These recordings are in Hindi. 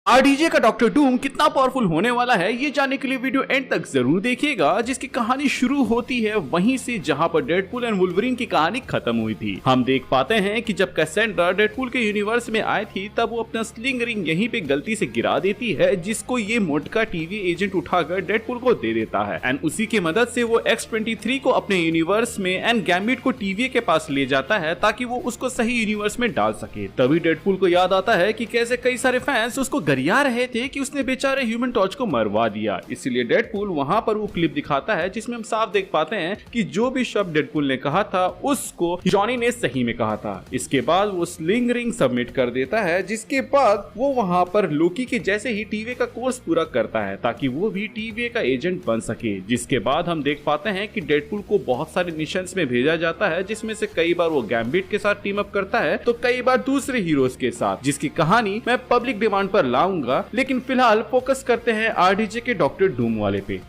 आरडीजे का डॉक्टर डूम कितना पावरफुल होने वाला है ये जानने के लिए वीडियो एंड तक जरूर देखिएगा, जिसकी कहानी शुरू होती है वहीं से जहां पर डेडपूल एंड वुल्वरीन की कहानी खत्म हुई थी। हम देख पाते हैं कि जब कैसेंड्रा डेडपूल के यूनिवर्स में आई थी तब वो अपना स्लिंग रिंग यहीं पे गलती से गिरा देती है, जिसको ये मोटका टीवी एजेंट उठाकर डेडपूल को दे देता है एंड उसी की मदद से वो X-23 को अपने यूनिवर्स में एंड गैम्बिट को टीवी के पास ले जाता है ताकि वो उसको सही यूनिवर्स में डाल सके। तभी डेडपूल को याद आता है कि कैसे कई सारे फैंस उसको गरिया रहे थे कि उसने बेचारे ह्यूमन टॉर्च को मरवा दिया। इसलिए डेडपूल वहां पर वो क्लिप दिखाता है जिसमें हम साफ देख पाते हैं कि जो भी शब्द डेडपूल ने कहा था उसको जॉनी ने सही में कहा था। इसके बाद वो स्लिंग रिंग सबमिट कर देता है, जिसके बाद वो वहां पर लोकी के जैसे ही टीवी का कोर्स पूरा करता है ताकि वो भी टीवी का एजेंट बन सके। जिसके बाद हम देख पाते हैं कि डेडपूल को बहुत सारे मिशंस में भेजा जाता है, जिसमें से कई बार वो गैम्बिट के साथ टीम अप करता है तो कई बार दूसरे हीरोज के साथ, जिसकी कहानी मैं पब्लिक डिमांड पर लाऊंगा। लेकिन फिलहाल फोकस करते हैं आरडीजे के डॉक्टर डूम वाले पे।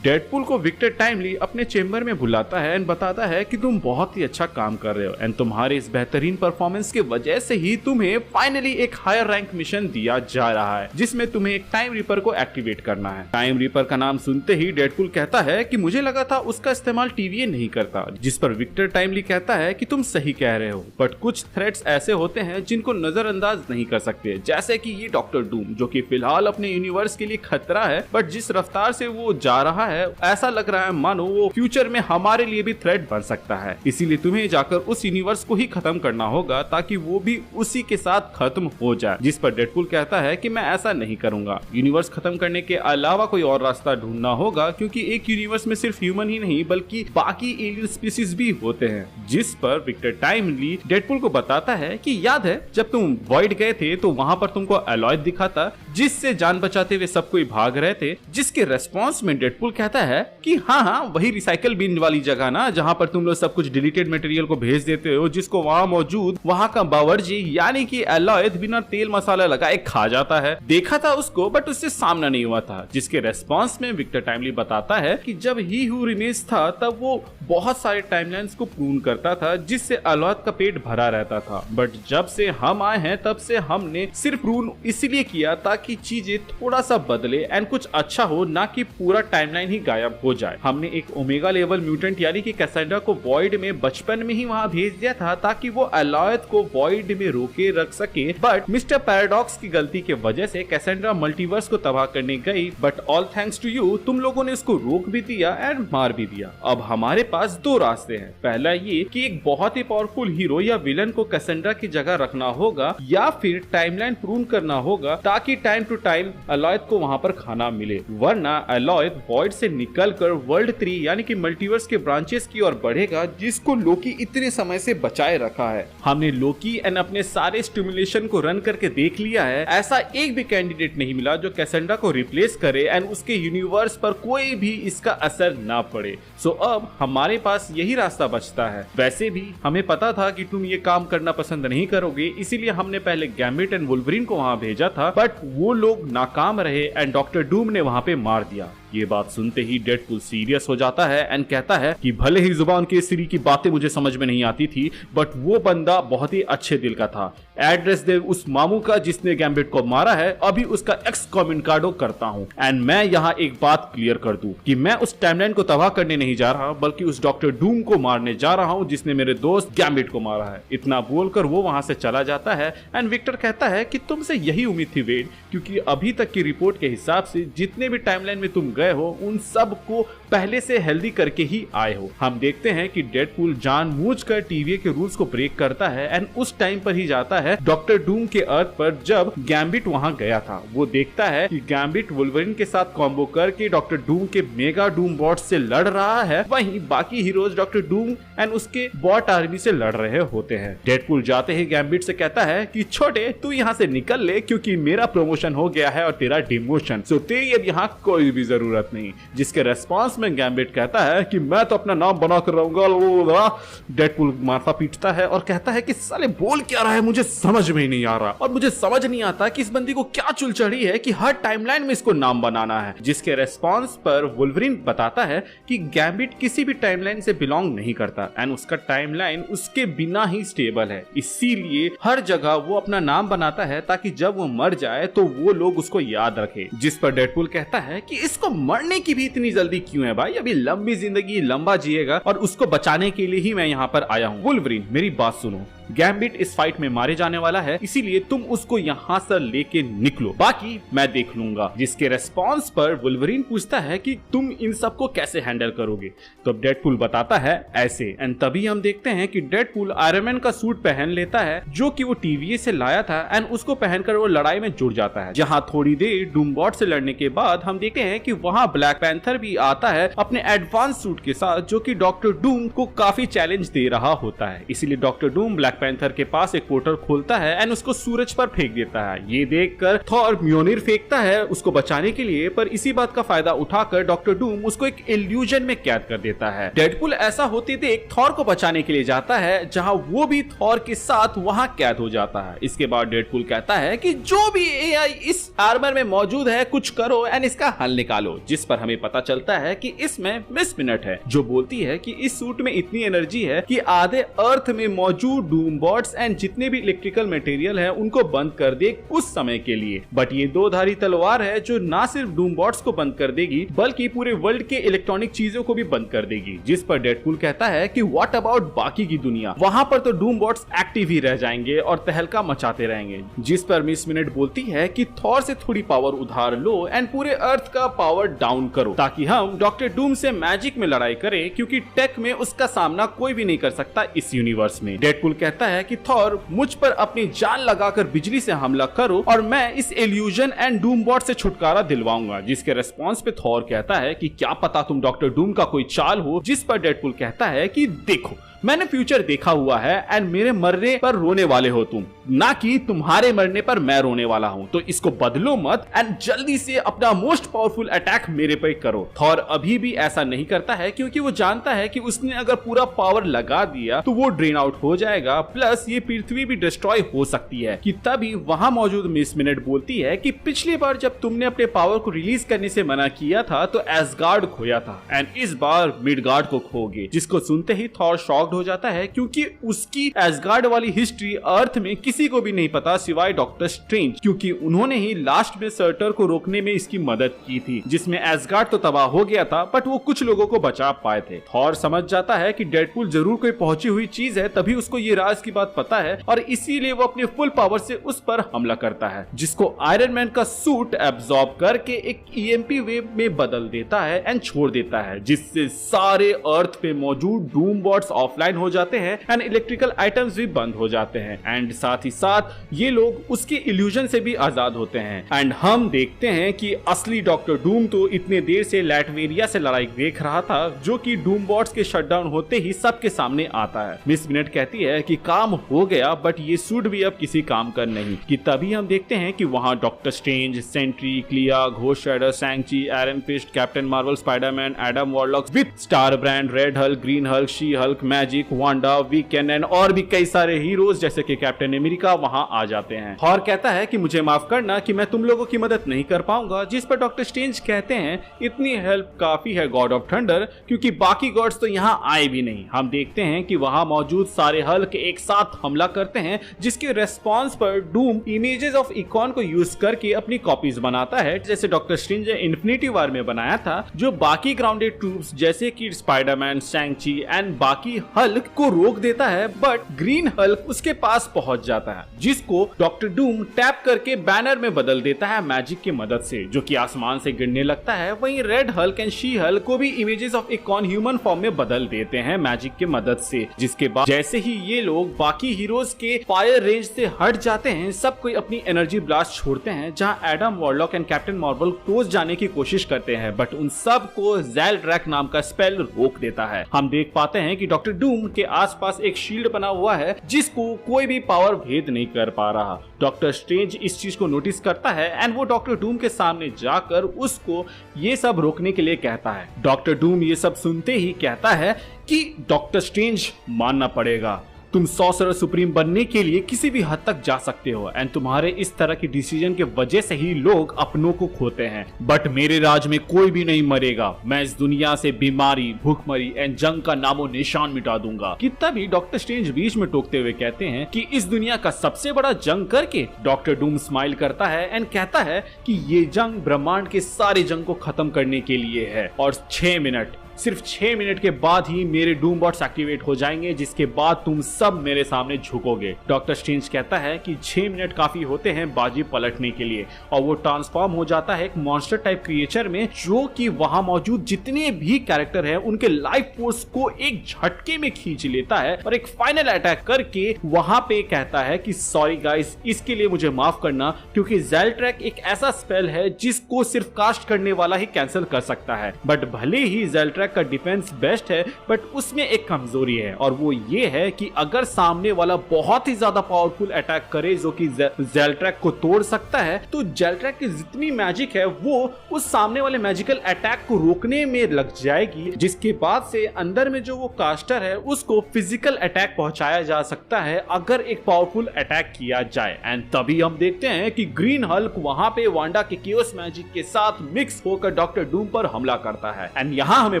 डेडपूल को विक्टर टाइमली अपने चेंबर में बुलाता है एंड बताता है कि तुम बहुत ही अच्छा काम कर रहे हो एंड तुम्हारे इस बेहतरीन परफॉर्मेंस की वजह से ही तुम्हें फाइनली एक हायर रैंक मिशन दिया जा रहा है, जिसमें तुम्हें एक टाइम रीपर को एक्टिवेट करना है। टाइम रीपर का नाम सुनते ही डेडपूल कहता है कि मुझे लगा था उसका इस्तेमाल टीवी नहीं करता, जिस पर विक्टर टाइमली कहता है कि तुम सही कह रहे हो, बट कुछ थ्रेट्स ऐसे होते हैं जिनको नजरअंदाज नहीं कर सकते, जैसे कि ये डॉक्टर डूम जो कि फिलहाल अपने यूनिवर्स के लिए खतरा है, बट जिस रफ्तार से वो जा रहा है ऐसा लग रहा है मानो वो फ्यूचर में हमारे लिए भी थ्रेट बन सकता है। इसीलिए तुम्हें जाकर उस यूनिवर्स को ही खत्म करना होगा ताकि वो भी उसी के साथ खत्म हो जाए। जिस पर डेडपूल कहता है कि मैं ऐसा नहीं करूंगा, यूनिवर्स खत्म करने के अलावा कोई और रास्ता ढूंढना होगा, क्योंकि एक यूनिवर्स में सिर्फ ह्यूमन ही नहीं बल्कि बाकी एलियन स्पीसीज भी होते हैं। जिस पर विक्टर टाइमली डेडपूल को बताता है कि याद है जब तुम वॉइड गए थे तो वहां पर तुमको एलॉयड दिखा था जिससे जान बचाते हुए सब कोई भाग रहे थे। जिसके रेस्पॉन्स में डेडपूल कहता है कि हाँ वही रिसाइकल बिन वाली जगह ना जहाँ पर तुम लोग सब कुछ डिलीटेड मटेरियल को भेज देते हो, जिसको वहाँ मौजूद वहाँ का बावर्ची यानी कि एलॉयड बिना तेल मसाला लगाए खा जाता है। देखा था उसको बट उससे सामना नहीं हुआ था। जिसके रेस्पॉन्स में विक्टर टाइमली बताता है कि जब ही हु रिमेज था तब वो बहुत सारे टाइमलाइंस को प्रून करता था जिससे एलॉयड का पेट भरा रहता था, बट जब से हम आए हैं तब से हमने सिर्फ प्रून इसलिए किया ताकि चीजें थोड़ा सा बदले एंड कुछ अच्छा हो, ना कि पूरा टाइमलाइन ही गायब हो जाए। हमने एक ओमेगा लेवल म्यूटेंट यानी कि कैसेंड्रा को वॉइड में बचपन में ही वहां भेज दिया था ताकि वो एलॉयड को वॉइड में रोके रख सके, बट मिस्टर पैराडॉक्स की गलती के वजह से कैसेंड्रा मल्टीवर्स को तबाह करने गई, but all thanks to you तुम लोगों ने उसको रोक भी दिया एंड मार भी दिया। अब हमारे पास दो रास्ते हैं, पहला ये कि एक बहुत ही पावरफुल हीरो या विलन को कैसेंड्रा की जगह रखना होगा या फिर टाइमलाइन प्रून करना होगा ताकि टाइम टू टाइम एलॉयड को वहां पर खाना मिले, वरना एलॉयड वॉइड से निकलकर वर्ल्ड 3 यानी कि मल्टीवर्स के ब्रांचेस की ओर बढ़ेगा, जिसको लोकी इतने समय से बचाए रखा है। हमने लोकी एंड अपने सारे स्टिमुलेशन को रन करके देख लिया है, ऐसा एक भी कैंडिडेट नहीं मिला जो कैसेंड्रा को रिप्लेस करे एंड उसके यूनिवर्स पर कोई भी इसका असर ना पड़े। सो अब हमारे पास यही रास्ता बचता है। वैसे भी हमें पता था कि तुम ये काम करना पसंद नहीं करोगे, इसीलिए हमने पहले गैम्बिट एंड वुल्वरीन को वहां भेजा था, बट वो लोग नाकाम रहे एंड डॉक्टर डूम ने वहां पे मार दिया। ये बात सुनते ही डेडपूल सीरियस हो जाता है एंड कहता है कि भले ही जुबान केसरी की बातें मुझे समझ में नहीं आती थी, बट वो बंदा बहुत ही अच्छे दिल का था। एड्रेस दे उस मामू का जिसने गैम्बिट को मारा है, अभी उसका एक्सकॉमेंटाडो करता हूँ एंड मैं यहाँ एक बात क्लियर कर दूं कि मैं उस टाइमलाइन को तबाह करने नहीं जा रहा बल्कि उस डॉक्टर डूम को मारने जा रहा हूँ जिसने मेरे दोस्त गैम्बिट को मारा है। इतना बोलकर वो वहां से चला जाता है एंड विक्टर कहता है कि तुमसे यही उम्मीद थी वेड, क्योंकि अभी तक की रिपोर्ट के हिसाब से जितने भी टाइमलाइन में तुम गए हो उन सब को पहले से हेल्दी करके ही आए हो। हम देखते हैं कि डेडपूल जानबूझकर टीवी के रूल्स को ब्रेक करता है एंड उस टाइम पर ही जाता है डॉक्टर डूम के अर्थ पर जब गैम्बिट वहां गया था। वो देखता है कि गैम्बिट वुल्वरीन के साथ कॉम्बो करके डॉक्टर डूम के मेगा डूम बॉट से लड़ रहा है, वहीं बाकी हीरोज डॉक्टर डूम एंड उसके बॉट आर्मी से लड़ रहे होते हैं। डेडपूल जाते ही गैम्बिट से कहता है कि छोटे तू यहाँ से निकल ले क्योंकि मेरा प्रमोशन हो गया है और तेरा डिमोशन, सो तेरी अब यहाँ कोई भी जरूरत जरूरत नहीं। जिसके रेस्पॉन्स में गैम्बिट कहता है कि मैं तो अपना नाम बना कर रहूंगा। डेडपूल माथा पीटता है और कहता है कि साले बोल क्या रहा है, मुझे समझ में ही नहीं आ रहा और मुझे समझ नहीं आता कि इस बंदी को क्या चुल चढ़ी है कि हर टाइमलाइन में इसको नाम बनाना है। जिसके रेस्पॉन्स पर वुल्वरीन बताता है कि गैम्बिट किसी भी टाइमलाइन से बिलोंग नहीं करता एंड उसका टाइमलाइन उसके बिना ही स्टेबल है, इसीलिए हर जगह वो अपना नाम बनाता है ताकि जब वो मर जाए तो वो लोग उसको याद रखे। जिस पर डेडपूल कहता है कि इसको मरने की भी इतनी जल्दी क्यों है भाई, अभी लंबी जिंदगी लंबा जिएगा और उसको बचाने के लिए ही मैं यहाँ पर आया हूँ। वुल्वरीन मेरी बात सुनो, गैम्बिट इस फाइट में मारे जाने वाला है, इसीलिए तुम उसको यहाँ से लेके निकलो, बाकी मैं देख लूंगा। जिसके रेस्पॉन्स पर वुल्वरीन पूछता है कि तुम इन सब को कैसे हैंडल करोगे, तो डेडपूल बताता है ऐसे। एंड तभी हम देखते हैं कि डेडपूल आयरन मैन का सूट पहन लेता है जो कि वो टीवीए से लाया था एंड उसको पहनकर वो लड़ाई में जुड़ जाता है। जहाँ थोड़ी देर डूमबॉट से लड़ने के बाद हम देखते हैं कि वहाँ ब्लैक पैंथर भी आता है अपने एडवांस सूट के साथ, जो कि डॉक्टर डूम को काफी चैलेंज दे रहा होता है। इसीलिए डॉक्टर डूम ब्लैक पैंथर के पास एक पोर्टल खोलता है एंड उसको सूरज पर फेंक देता है। ये देखकर थॉर म्योनिर फेंकता है उसको बचाने के लिए, पर इसी बात का फायदा उठाकर डॉक्टर डूम उसको एक इल्यूजन में कैद कर देता है। डेडपूल ऐसा होते देख थॉर को बचाने के लिए जाता है, जहां वो भी थॉर के साथ वहां कैद हो जाता है। इसके बाद डेडपूल कहता है कि जो भी एआई इस आर्मर में मौजूद है कुछ करो एंड इसका हल निकालो। जिस पर हमें पता चलता है कि इसमें मिस मिनट है जो बोलती है कि इस सूट में इतनी एनर्जी है कि आधे अर्थ में मौजूद डूमबॉट्स एंड जितने भी इलेक्ट्रिकल मटेरियल है उनको बंद कर दे कुछ समय के लिए। बट ये दो धारी तलवार है जो ना सिर्फ डूमबॉट्स को बंद कर देगी बल्कि पूरे वर्ल्ड के इलेक्ट्रॉनिक चीजों को भी बंद कर देगी। जिस पर डेडपूल कहता है कि व्हाट अबाउट बाकी की दुनिया, वहां पर तो डूमबॉट्स एक्टिव ही रह जाएंगे और तहलका मचाते रहेंगे। जिस पर मिस मिनट बोलती है कि थॉर से थोड़ी पावर उधार लो एंड पूरे अर्थ का पावर डाउन करो ताकि हम डॉक्टर डूम से मैजिक में लड़ाई करें, क्योंकि टेक में उसका सामना कोई भी नहीं कर सकता इस यूनिवर्स में। डेडपूल कहता है कि थॉर मुझ पर अपनी जान लगाकर बिजली से हमला करो और मैं इस इल्यूजन एंड डूमबॉट से छुटकारा दिलवाऊंगा। जिसके रेस्पॉन्स पे थॉर कहता है कि क्या पता तुम डॉक्टर डूम का कोई चाल हो। जिस पर डेडपूल कहता है कि देखो मैंने फ्यूचर देखा हुआ है एंड मेरे मरने पर रोने वाले हो तुम, ना कि तुम्हारे मरने पर मैं रोने वाला हूं, तो इसको बदलो मत एंड जल्दी से अपना मोस्ट पावरफुल अटैक मेरे पे करो। थॉर अभी भी ऐसा नहीं करता है क्योंकि वो जानता है कि उसने अगर पूरा पावर लगा दिया तो वो ड्रेन आउट हो जाएगा, प्लस ये पृथ्वी भी डिस्ट्रॉय हो सकती है। कि तभी वहां मौजूद मिस मिनट बोलती है कि पिछली बार जब तुमने अपने पावर को रिलीज करने से मना किया था तो एसगार्ड खोया था एंड इस बार मिडगार्ड को खोगे। जिसको सुनते ही थॉर शॉक्ड हो जाता है क्योंकि उसकी एसगार्ड वाली हिस्ट्री अर्थ में किसी को भी नहीं पता सिवाय डॉक्टर स्ट्रेंज, क्योंकि उन्होंने ही लास्ट में सर्टर को रोकने में इसकी मदद की थी, जिसमें एसगार्ड तो तबाह हो गया था बट वो कुछ लोगों को बचा पाए थे। थॉर समझ जाता है कि डेडपूल जरूर कोई पहुंची हुई चीज है, तभी उसको ये राज की बात पता है और इसीलिए वो अपने फुल पावर से उस पर हमला करता है, जिसको आयरन मैन का सूट एब्जॉर्ब करके एक ईएमपी वेव में बदल देता है एंड छोड़ देता है, जिससे सारे अर्थ पे मौजूद डूमबॉट्स ऑफलाइन हो जाते हैं एंड इलेक्ट्रिकल आइटम्स भी बंद हो जाते हैं एंड साथ ही साथ ये लोग उसके इल्यूजन से भी आजाद होते हैं। एंड हम देखते हैं कि असली डॉक्टर डूम तो इतने देर से लैटवेरिया से लड़ाई देख रहा था, जो कि डूमबॉट्स के शटडाउन होते ही सबके सामने आता है। मिस मिनट कहती है कि काम हो गया बट ये सूट भी अब किसी काम का नहीं। कि तभी हम देखते हैं कि वहां Doctor Strange, Sentry, Clea, Ghost Rider, Shang Chi, Iron Fist, Captain Marvel, Spiderman, Adam Warlock with Star Brand, Red Hulk, Green Hulk, She Hulk, Magik, Wanda, weekend and और भी कई सारे हीरोज जैसे कि कैप्टन अमेरिका वहां आ जाते हैं। थॉर कहता है कि मुझे माफ करना कि मैं तुम लोगों की मदद नहीं कर पाऊंगा। जिस पर डॉक्टर स्ट्रेंज कहते हैं इतनी हेल्प काफी है गॉड ऑफ थंडर, क्योंकि बाकी गॉड्स तो यहाँ आए भी नहीं। हम देखते हैं कि वहां मौजूद सारे हल्क एक साथ हमला करते हैं, जिसके रेस्पॉन्स पर डूम इमेजेस ऑफ इकॉन को यूज करके अपनी कॉपीज बनाता है, जैसे डॉक्टर स्ट्रेंज ने इन्फिनिटी वॉर में बनाया था, जो बाकी ग्राउंडेड ट्रूप्स जैसे कि स्पाइडरमैन, सैंग-ची एंड बाकी हल्क को रोक देता है। बट ग्रीन हल्क उसके पास पहुंच जाता है, जिसको डॉक्टर डूम टैप करके बैनर में बदल देता है मैजिक की मदद से, जो कि आसमान से गिरने लगता है। वहीं red Hulk and she Hulk को भी images of icon human form में बदल देते हैं मैजिक की मदद से। जिसके बाद जैसे ही ये लोग बाकी हीरोज के फायर रेंज से हट जाते हैं, सब कोई अपनी एनर्जी ब्लास्ट छोड़ते हैं, जहां Adam warlock and captain Marvel close जाने की कोशिश करते हैं, बट उन सब को ज़ेल्ड्रैक नाम का स्पेल रोक देता है। हम देख पाते हैं कि डॉक्टर डूम के आसपास एक शील्ड बना हुआ है, जिसको कोई भी पावर भेद नहीं कर पा रहा। डॉक्टर स्ट्रेंज इस चीज को नोटिस करता है एंड वो डॉक्टर डूम के सामने जाकर उसको ये सब रोकने के लिए कहता है। डॉक्टर डूम ये सब सुनते ही कहता है कि डॉक्टर स्ट्रेंज मानना पड़ेगा, तुम सॉर्सरर सुप्रीम बनने के लिए किसी भी हद तक जा सकते हो एंड तुम्हारे इस तरह की डिसीजन के वजह से ही लोग अपनों को खोते हैं, बट मेरे राज में कोई भी नहीं मरेगा। मैं इस दुनिया से बीमारी, भूखमरी एंड जंग का नामो निशान मिटा दूंगा। कि तभी डॉक्टर स्ट्रेंज बीच में टोकते हुए कहते हैं कि इस दुनिया का सबसे बड़ा जंग करके। डॉक्टर डूम स्माइल करता है एंड कहता है कि ये जंग ब्रह्मांड के सारे जंग को खत्म करने के लिए है और 6 मिनट, सिर्फ 6 मिनट के बाद ही मेरे डूम बॉट्स एक्टिवेट हो जाएंगे, जिसके बाद तुम सब मेरे सामने झुकोगे। डॉक्टर स्ट्रेंज कहता है कि 6 मिनट काफी होते हैं बाजी पलटने के लिए और वो ट्रांसफॉर्म हो जाता है एक मॉन्स्टर टाइप क्रिएचर में, जो कि वहां मौजूद जितने भी कैरेक्टर हैं उनके लाइफ फोर्स को एक झटके में खींच लेता है और एक फाइनल अटैक करके वहां पे कहता है कि सॉरी गाइस, इसके लिए मुझे माफ करना, क्योंकि ज़ेल्ट्रैक एक ऐसा स्पेल है जिसको सिर्फ कास्ट करने वाला ही कैंसिल कर सकता है। बट भले ही ज़ेल्ट्रैक का डिफेंस बेस्ट है, बट उसमें एक कमजोरी है और वो ये है कि अगर सामने वाला बहुत ही ज्यादा पावरफुल अटैक करे जो कि ज़ेल्ट्रैक को तोड़ सकता है, तो ज़ेल्ट्रैक की जितनी मैजिक है वो उस सामने वाले मैजिकल अटैक को रोकने में लग जाएगी, जिसके बाद से अंदर में जो वो कास्टर है उसको फिजिकल अटैक पहुंचाया जा सकता है अगर एक पावरफुल अटैक किया जाए। एंड तभी हम देखते हैं कि ग्रीन हल्क वहां पे वांडा के केओस मैजिक के साथ मिक्स होकर डॉक्टर डूम पर हमला करता है। एंड यहाँ हमें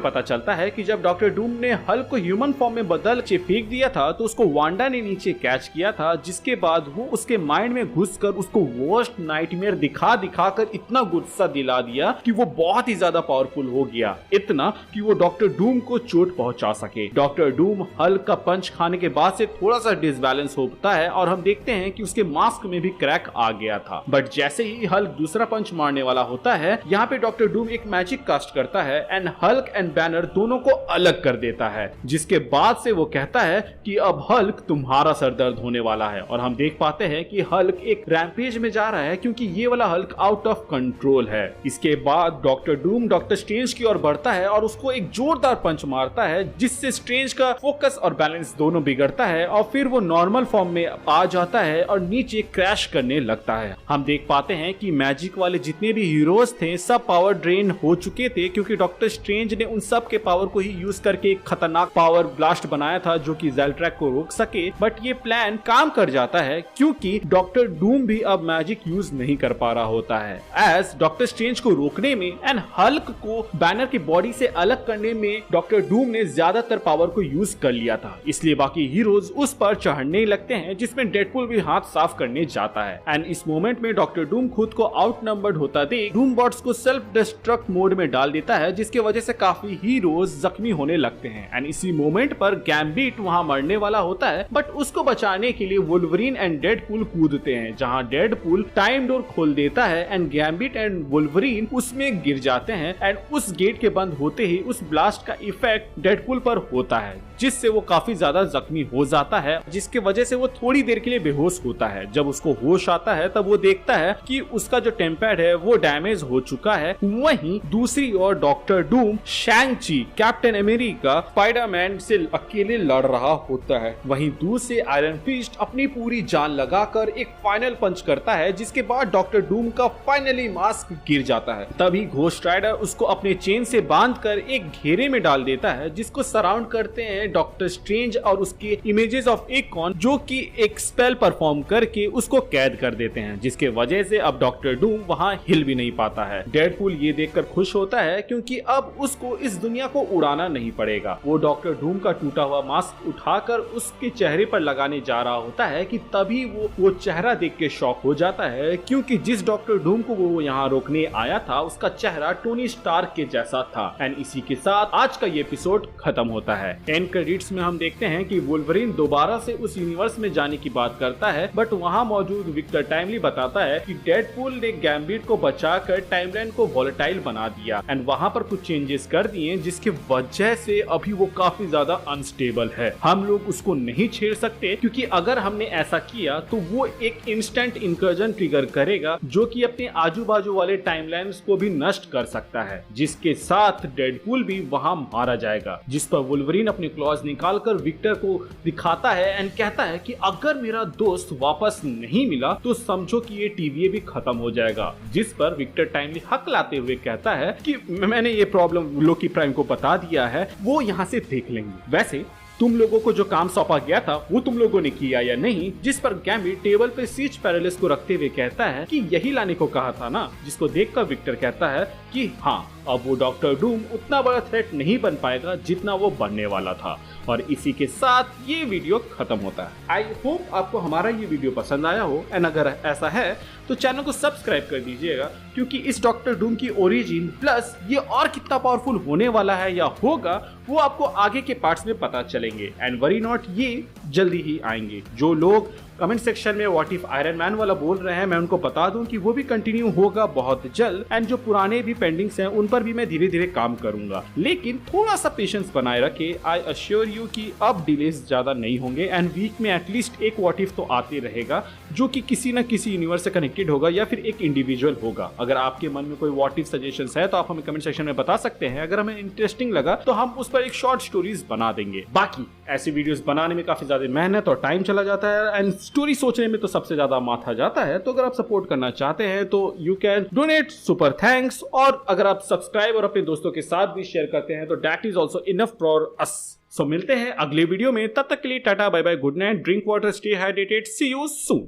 पता चलता है कि जब डॉक्टर डूम ने हल्क को ह्यूमन फॉर्म में बदल के फेंक दिया था तो उसको वांडा ने नीचे कैच किया था, जिसके बाद वो उसके माइंड में घुसकर उसको वर्स्ट नाइटमेयर दिखा कर इतना गुस्सा दिला दिया कि वो बहुत ही ज्यादा पावरफुल हो गया, इतना कि वो डॉक्टर डूम को चोट पहुंचा सके। डॉक्टर डूम हल्क का पंच खाने के बाद से थोड़ा सा डिसबैलेंस होता है और हम देखते हैं कि उसके मास्क में भी क्रैक आ गया था, बट जैसे ही हल्क दूसरा पंच मारने वाला होता है, यहाँ पे डॉक्टर डूम एक मैजिक कास्ट करता है एंड हल्क एंड बैनर दोनों को अलग कर देता है, जिसके बाद से वो कहता है कि अब हल्क तुम्हारा सरदर्द होने वाला है। और हम देख पाते हैं कि हल्क एक रैम्पेज में जा रहा है क्योंकि ये वाला हल्क आउट ऑफ कंट्रोल है। इसके बाद डॉक्टर डूम डॉक्टर स्ट्रेंज की ओर बढ़ता है और उसको एक जोरदार पंच मारता है, जिससे स्ट्रेंज का फोकस और बैलेंस दोनों बिगड़ता है और फिर वो नॉर्मल फॉर्म में आ जाता है और नीचे क्रैश करने लगता है। हम देख पाते हैं कि मैजिक वाले जितने भी हीरोज थे सब पावर ड्रेन हो चुके थे, क्योंकि डॉक्टर स्ट्रेंज ने उन सब के पावर को ही यूज करके एक खतरनाक पावर ब्लास्ट बनाया था जो कि ज़ेल्ट्रैक को रोक सके। बट ये प्लान काम कर जाता है क्योंकि डॉक्टर डूम भी अब मैजिक यूज नहीं कर पा रहा होता है। एज डॉक्टर स्ट्रेंज को रोकने में एंड हल्क को बैनर की बॉडी से अलग करने में डॉक्टर डूम ने ज्यादातर पावर को यूज कर लिया था, इसलिए बाकी हीरोज उस पर चढ़ने लगते हैं, जिसमें डेडपूल भी हाथ साफ करने जाता है। एंड इस मोमेंट में डॉक्टर डूम खुद को आउटनंबर्ड होता देख डूम बॉट्स को सेल्फ डिस्ट्रक्ट मोड में डाल देता है, जिसकी वजह से काफी हीरोज जख्मी होने लगते हैं। एंड इसी मोमेंट पर गैम्बिट वहां मरने वाला होता है, बट उसको बचाने के लिए वुल्वरीन एंड डेडपूल कूदते हैं, जहां डेडपूल टाइम डोर खोल देता है एंड गैम्बिट एंड वुल्वरीन उसमें गिर जाते हैं। एंड उस गेट के बंद होते ही उस ब्लास्ट का इफेक्ट डेडपूल पर होता है, जिससे वो काफी ज्यादा जख्मी हो जाता है, जिसके वजह से वो थोड़ी देर के लिए बेहोश होता है। जब उसको होश आता है तब वो देखता है कि उसका जो टेम्पैड है वो डैमेज हो चुका है। वहीं दूसरी ओर Doctor Doom Shang Chi, Captain America, Spiderman से अकेले लड़ रहा होता है। वहीं दूर से आयरन फिस्ट अपनी पूरी जान लगाकर एक फाइनल पंच करता है, जिसके बाद डॉक्टर डूम का फाइनली मास्क गिर जाता है। तभी घोस्ट राइडर उसको अपने चेन से बांधकर एक घेरे में डाल देता है, जिसको सराउंड करते हैं डॉक्टर स्ट्रेंज और उसके इमेजेस ऑफ एकॉन, जो कि एक स्पेल परफॉर्म करके उसको कैद कर देते हैं, जिसके वजह से अब डॉक्टर डूम वहां हिल भी नहीं पाता है। डेडपूल ये देखकर खुश होता है क्योंकि अब उसको इस दुनिया को उड़ाना नहीं पड़ेगा। वो डॉक्टर डूम का टूटा हुआ मास्क उठाकर उसके चेहरे पर लगाने जा रहा होता है कि तभी वो चेहरा देख के शॉक हो जाता है, क्योंकि जिस डॉक्टर डूम को वो यहाँ रोकने आया था उसका चेहरा टोनी स्टार्क के जैसा था। एंड इसी के साथ आज का ये एपिसोड खत्म होता है। एंड क्रेडिट्स में हम देखते हैं कि वुल्वरीन दोबारा से उस यूनिवर्स में जाने की बात करता है, बट वहाँ मौजूद विक्टर टाइमली बताता है कि डेडपूल ने गैम्बिट को बचाकर टाइमलाइन को वॉलेटाइल बना दिया एंड वहाँ पर कुछ चेंजेस कर दिए नहीं है जिसके वजह से अभी वो काफी ज्यादा अनस्टेबल है। हम लोग उसको नहीं छेड़ सकते क्योंकि अगर हमने ऐसा किया तो वो एक इंस्टेंट इंकर्जन ट्रिगर करेगा जो कि अपने आजू बाजू वाले टाइमलाइंस को भी नष्ट कर सकता है, जिसके साथ डेडपूल भी वहां मारा जाएगा। जिस पर वुल्वरीन अपने क्लॉज निकालकर विक्टर को दिखाता है एंड कहता है कि अगर मेरा दोस्त वापस नहीं मिला तो समझो कि ये TVA भी खत्म हो जाएगा। जिस पर विक्टर टाइमली हक लाते हुए कहता है कि मैंने ये प्रॉब्लम लोकी प्राइम को बता दिया है, वो यहाँ से देख लेंगे। वैसे तुम लोगों को जो काम सौंपा गया था वो तुम लोगों ने किया या नहीं? जिस पर गैम्बिट टेबल पे सीज पैरालिस को रखते हुए कहता है कि यही लाने को कहा था ना, जिसको देखकर विक्टर कहता है कि हाँ, अब वो डॉक्टर डूम उतना बड़ा थ्रेट नहीं बन पाएगा जितना वो बनने वाला था। और इसी के साथ ये वीडियो खत्म होता है। आई होप आपको हमारा ये वीडियो पसंद आया हो एंड अगर ऐसा है तो चैनल को सब्सक्राइब कर दीजिएगा क्योंकि इस डॉक्टर डूम की ओरिजिन प्लस ये और कितना पावरफुल होने वाला है या होगा वो आपको आगे के पार्ट्स में पता चलेंगे। एंड वरी नॉट, ये जल्दी ही आएंगे। जो लोग कमेंट सेक्शन में व्हाट इफ आयरन मैन वाला बोल रहे हैं, मैं उनको बता दूं कि वो भी कंटिन्यू होगा बहुत जल्द। एंड जो पुराने भी पेंडिंग्स हैं उन पर भी मैं धीरे धीरे काम करूंगा, लेकिन थोड़ा सा पेशेंस बनाए रखे। आई अश्योर यू कि अब डिलेस ज्यादा नहीं होंगे एंड वीक में एटलीस्ट एक व्हाट इफ तो आते रहेगा जो कि किसी न किसी यूनिवर्स से कनेक्टेड होगा या फिर एक इंडिविजुअल होगा। अगर आपके मन में कोई व्हाट इफ सजेशंस है तो आप हमें कमेंट सेक्शन में बता सकते हैं। अगर हमें इंटरेस्टिंग लगा तो हम उस पर एक शॉर्ट स्टोरीज बना देंगे। बाकी ऐसी वीडियोस बनाने में काफी ज्यादा मेहनत और टाइम चला जाता है एंड स्टोरी सोचने में तो सबसे ज्यादा माथा जाता है। तो अगर आप सपोर्ट करना चाहते हैं तो you can donate, super thanks. और अगर आप सब्सक्राइब और अपने दोस्तों के साथ भी शेयर करते हैं तो that is also enough for us. So मिलते हैं अगले वीडियो में, तब तक के लिए tata bye bye, good night, drink water, stay hydrated, see you soon.